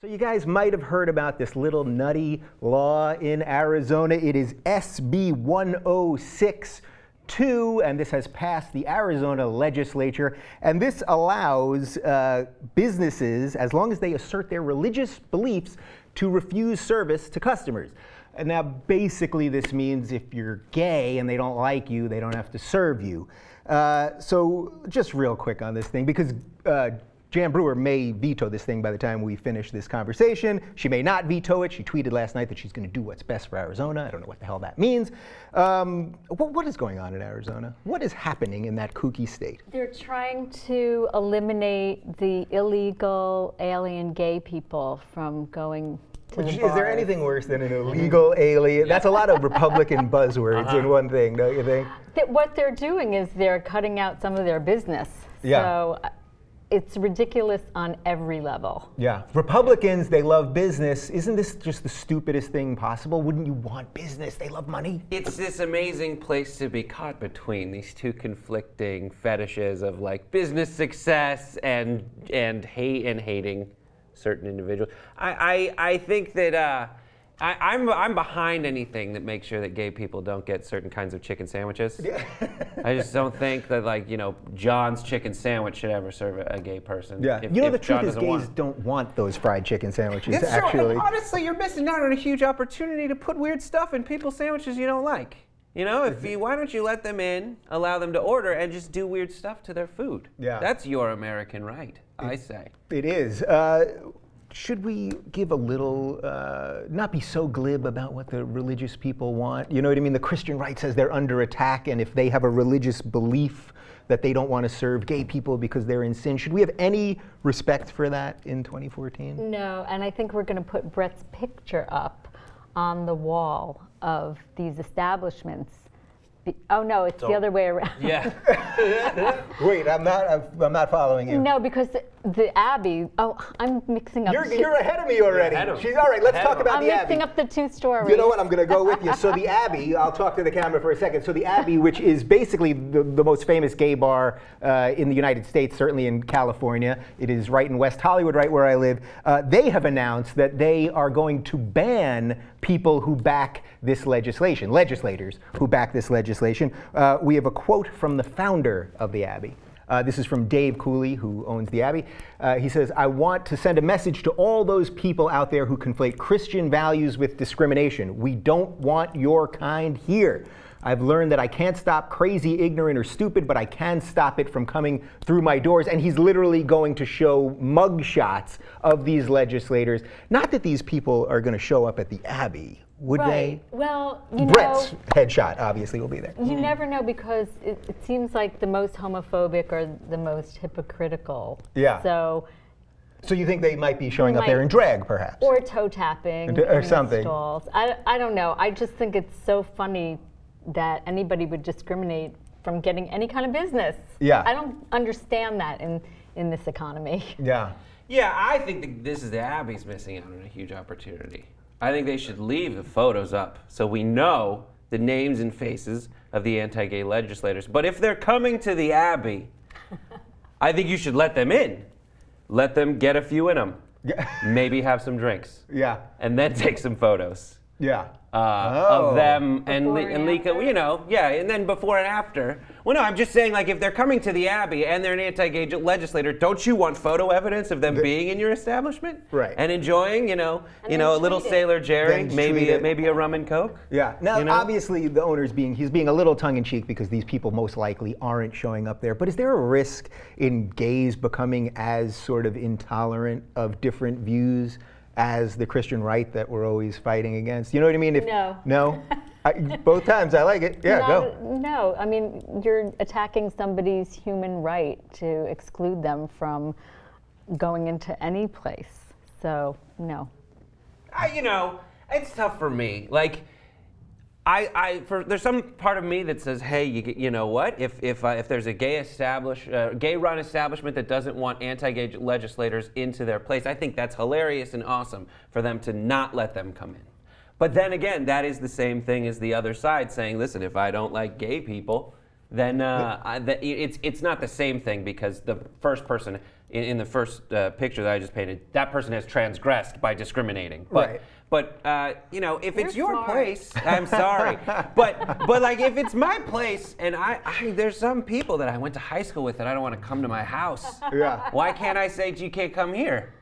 So you guys might have heard about this little nutty law in Arizona. It is SB 1062, and this has passed the Arizona Legislature. And this allows businesses, as long as they assert their religious beliefs, to refuse service to customers. And now basically this means if you're gay and they don't like you, they don't have to serve you. So just real quick on this thing, because Jan Brewer may veto this thing by the time we finish this conversation. She may not veto it. She tweeted last night that she's going to do what's best for Arizona. I don't know what the hell that means. What is going on in Arizona? What is happening in that kooky state? They're trying to eliminate the illegal alien gay people from going to the bars. Is there anything worse than an illegal alien? That's a lot of Republican buzzwords in one thing, don't you think? What they're doing is they're cutting out some of their business. Yeah. So it's ridiculous on every level. Yeah. Republicans, they love business. Isn't this just the stupidest thing possible? Wouldn't you want business? They love money. It's this amazing place to be caught between these two conflicting fetishes of like business success and hate and hating certain individuals. I think that I'm behind anything that makes sure that gay people don't get certain kinds of chicken sandwiches. Yeah. I just don't think that, like, you know, John's chicken sandwich should ever serve a gay person. Yeah. You know, the truth is gays don't want those fried chicken sandwiches, That's actually. True. Honestly, you're missing out on a huge opportunity to put weird stuff in people's sandwiches you don't like. You know, why don't you let them in, allow them to order, and just do weird stuff to their food? Yeah. That's your American right, I say. It is. Should we give a little, not be so glib about what the religious people want? You know what I mean? The Christian right says they're under attack, and if they have a religious belief that they don't want to serve gay people because they're in sin, should we have any respect for that in 2014? No, and I think we're going to put Brett's picture up on the wall of these establishments. Oh no, it's the other way around. Yeah. Wait, I'm not following you. No, because the Abbey. Oh, I'm mixing up. You're ahead of me already. She's all right. Let's talk about the Abbey. I'm mixing up the two stories. You know what? I'm going to go with you. So the Abbey. I'll talk to the camera for a second. So the Abbey, which is basically the most famous gay bar in the United States, certainly in California. It is right in West Hollywood, right where I live. They have announced that they are going to ban people who back this legislation, legislators who back this legislation. We have a quote from the founder of the Abbey. This is from Dave Cooley, who owns the Abbey. He says, "I want to send a message to all those people out there who conflate Christian values with discrimination. We don't want your kind here. I've learned that I can't stop crazy, ignorant, or stupid, but I can stop it from coming through my doors." And he's literally going to show mug shots of these legislators. Not that these people are going to show up at the Abbey, would they? Well, you Brett's headshot obviously will be there. You never know, because it seems like the most homophobic are the most hypocritical. Yeah. So you think they might be showing up there in drag, perhaps? Or toe tapping. Or something. Stalls. I don't know. I just think it's so funny that anybody would discriminate from getting any kind of business. Yeah. I don't understand that in this economy. Yeah. Yeah, I think this is the Abbey's missing out on a huge opportunity. I think they should leave the photos up so we know the names and faces of the anti-gay legislators. But if they're coming to the Abbey, I think you should let them in. Let them get a few in them. Maybe have some drinks. Yeah. And then take some photos. Yeah. Of them and Lika, you know, yeah, and then before and after. Well, no, I'm just saying, like, if they're coming to the Abbey and they're an anti-gay legislator, don't you want photo evidence of them being in your establishment? Right. And enjoying, you know, a little Sailor Jerry, maybe a rum and Coke? Yeah. Now, obviously, the owner's he's being a little tongue-in-cheek because these people most likely aren't showing up there. But is there a risk in gays becoming as sort of intolerant of different views as the Christian right that we're always fighting against? You know what I mean? No. No? Both times, I like it. Yeah, go. No, I mean, you're attacking somebody's human right to exclude them from going into any place. So, no. You know, it's tough for me. Like, there's some part of me that says, hey, you know what? If there's a gay-run establishment that doesn't want anti-gay legislators into their place, I think that's hilarious and awesome for them to not let them come in. But then again, that is the same thing as the other side saying, listen, if I don't like gay people, then it's not the same thing, because the first person in the first picture that I just painted, that person has transgressed by discriminating. But, Right. But you know, if it's You're your smart. place, I'm sorry. but like, if it's my place, and there's some people that I went to high school with that I don't want to come to my house. Yeah. Why can't I say you can't come here?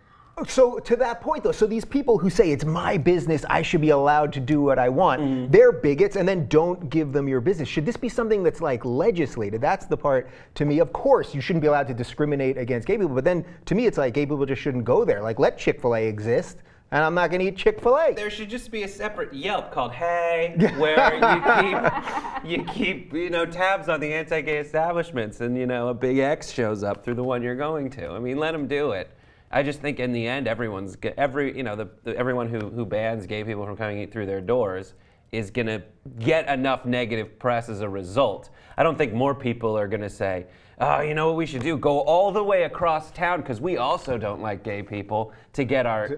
So to that point though, so these people who say it's my business, I should be allowed to do what I want, they're bigots, and then don't give them your business. Should this be something that's like legislated? That's the part to me. Of course, you shouldn't be allowed to discriminate against gay people, but then to me it's like gay people just shouldn't go there. Like, let Chick-fil-A exist, and I'm not going to eat Chick-fil-A. There should just be a separate Yelp called Hey, where you keep tabs on the anti-gay establishments, and a big X shows up through the one you're going to. I mean, let them do it. I just think in the end, everyone who bans gay people from coming through their doors is going to get enough negative press as a result. I don't think more people are going to say, oh, you know what we should do? Go all the way across town, because we also don't like gay people, to get our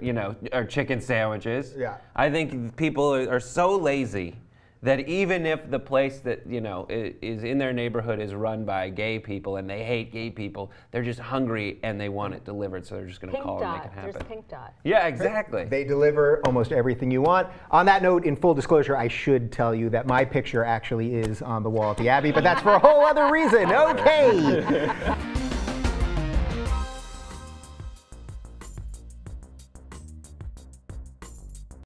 chicken sandwiches. Yeah. I think people are so lazy that even if the place that is in their neighborhood is run by gay people and they hate gay people, they're just hungry and they want it delivered, so they're just going to call and make it happen. There's Pink Dot. Yeah, exactly. They deliver almost everything you want. On that note, in full disclosure, I should tell you that my picture actually is on the wall at the Abbey, but that's for a whole other reason. Okay.